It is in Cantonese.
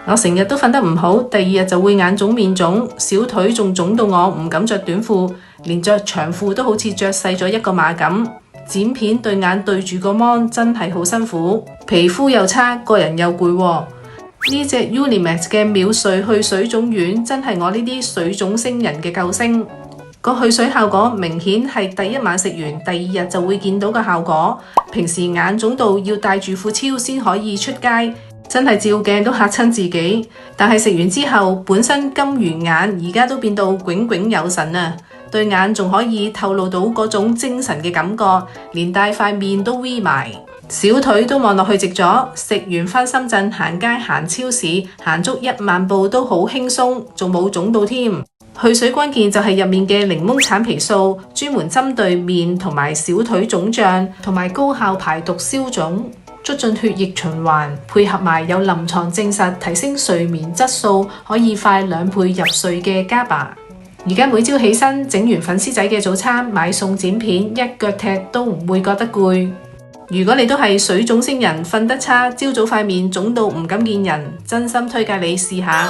我成日都瞓得唔好，第二日就會眼腫面腫，小腿仲腫到我唔敢着短褲，連着長褲都好似着細咗一個碼咁。剪片對眼對住個 mon 真係好辛苦，皮膚又差，個人又攰喎。呢隻 Unimax 嘅秒睡去水腫丸真係我呢啲水腫星人嘅救星。個去水效果明顯係第一晚食完，第二日就會見到個效果。平時眼腫到要戴住副超先可以出街，真係照鏡都嚇親自己。但係食完之後，本身金魚眼而家都變到炯炯有神啊！對眼仲可以透露到嗰種精神嘅感覺，連帶塊面都 V 埋，小腿都望落去直咗。食完返深圳行街行超市，行足1萬步都好輕鬆，仲冇腫到添。去水關鍵就係入面嘅檸檬橙皮素，專門針對面同埋小腿腫脹，同埋高效排毒消腫，促進血液循環，配合埋有臨床證實提升睡眠質素，可以快2倍入睡嘅 GABA。而家每朝起身整完粉絲仔嘅早餐，買餸剪片，一腳踢都唔會覺得攰。如果你都係水腫星人，瞓得差，朝早塊面腫到唔敢見人，真心推介你試下。